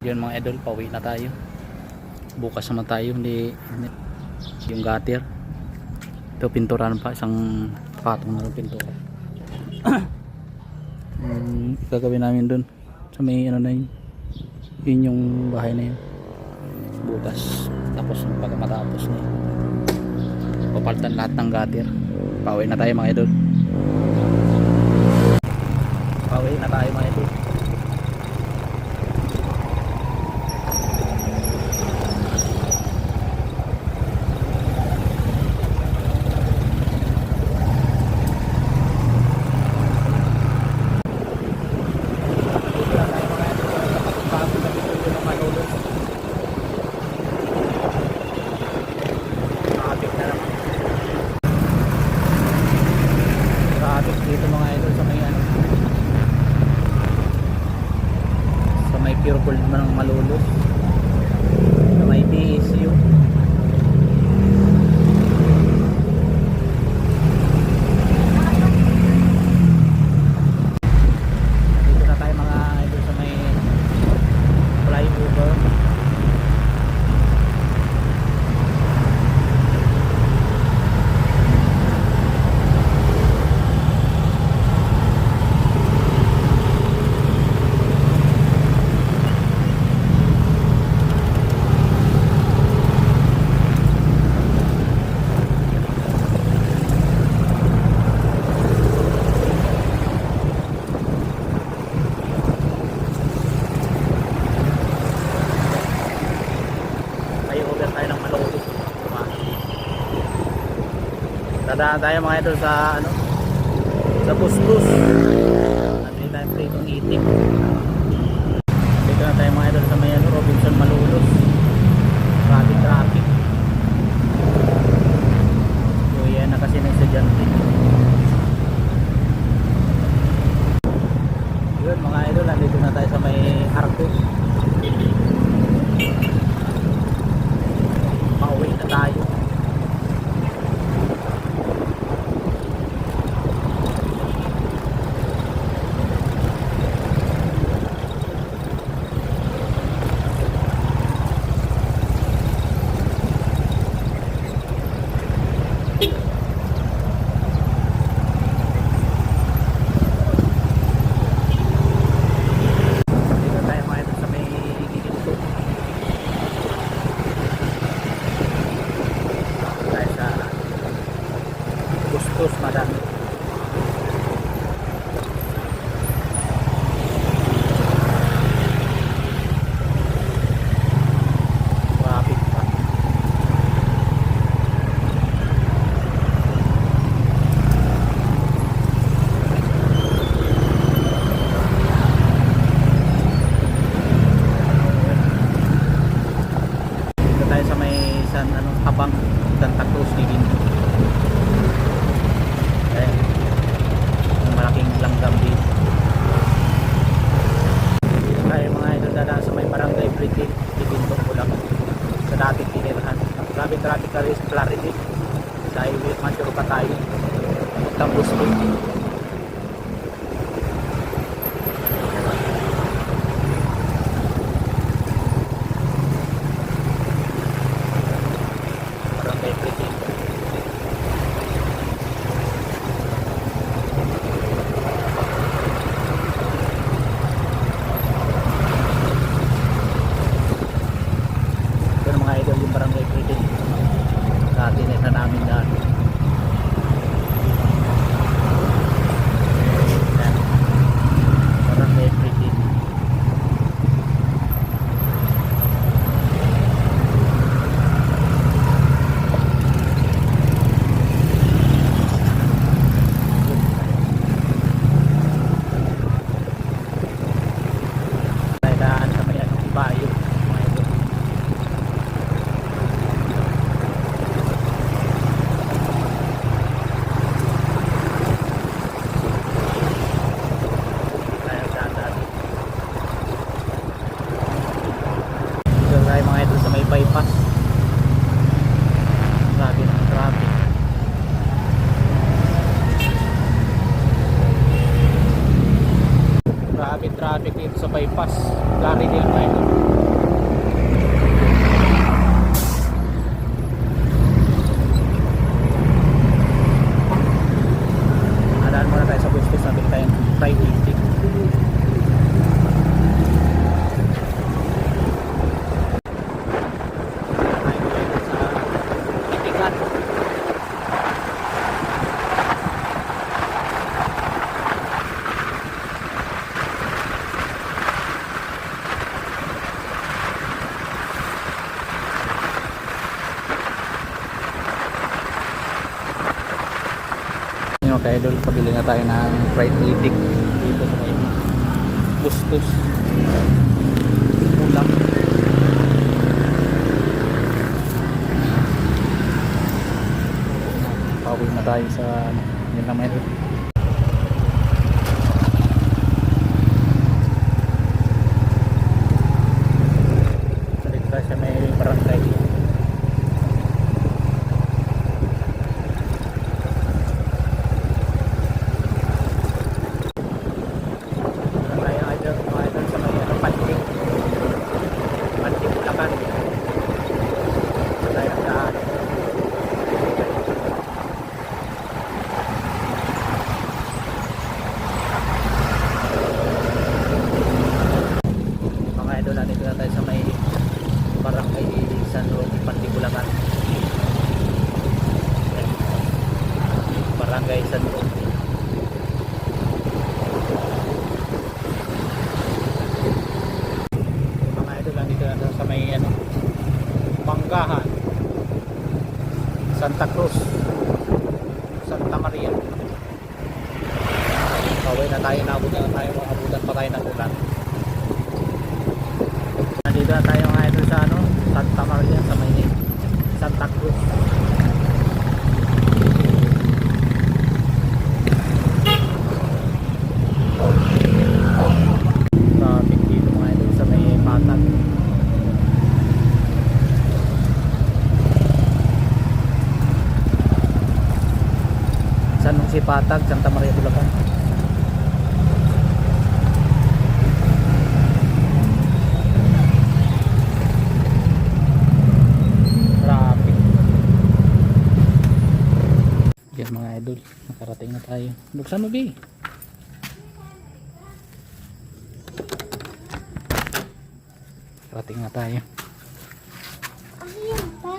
Yun mga idol, pauwi na tayo. Bukas naman tayo, hindi yung gutter. Ito pinturan pa, isang patong na ng pintura. Gagawin namin dun sa may ano na yun yung bahay na yun, butas. Tapos pag matapos na yun, papalitan lahat ng gutter. Pauwi na tayo mga idol. Pauwi na tayo mga idol. Dito mga idol sa may ano, sa may pure gold ng Malolos, sa may PSU. Dito na tayo mga idol sa may flyover. Dadaan tayo mga idol sa ano, sa Bustos. Nandito tayo pritong itim. Dito na tayo mga idol sa may ano, Robinson Malolos. Traffic. So yan na kasi ng estudyante. Yun mga idol, nandito na tayo sa may Arco. Pauwi na tayo. Bustos madami. Traffic pa. Dito tayo sa may Habang Santa Cruz ni Ginto. Malaking langgam dito. Tayo mga idol, dadaan sa may barangay British Ibintong Bulacan sa dating tinirahan. Grabe traffic clarity sa highway, mansuro pa tayo tapos barangay British. Yung barangay British sa tinira namin dati. Barangay British. Daan sa may bayo. Tayo mga idol sa may bypass. Grabe ng traffic. Grabe traffic dito sa bypass. Clarity yan mga idol. Kaya idol, pabili na tayo ng fried itik dito sa may Bustos ulam. Pauwi na tayo sa yun lang idol. Dito tayo sa may barangay. Barangay San Roque. Mga idol, nandito na sa may ano, Manggahan, Santa Cruz, Santa Maria. Pauwi na tayo, naabutan pa tayo ng ulan. Nandito na tayo mga idol sa ano, Santa Maria, sa may Santa Cruz. Traffic dito mga idol sa may Patag. San Jose Patag, Santa Maria Bulacan. Traffic. Yan mga idol, nakarating na tayo. Buksan mo B. Nakarating na tayo. Ano yan pa?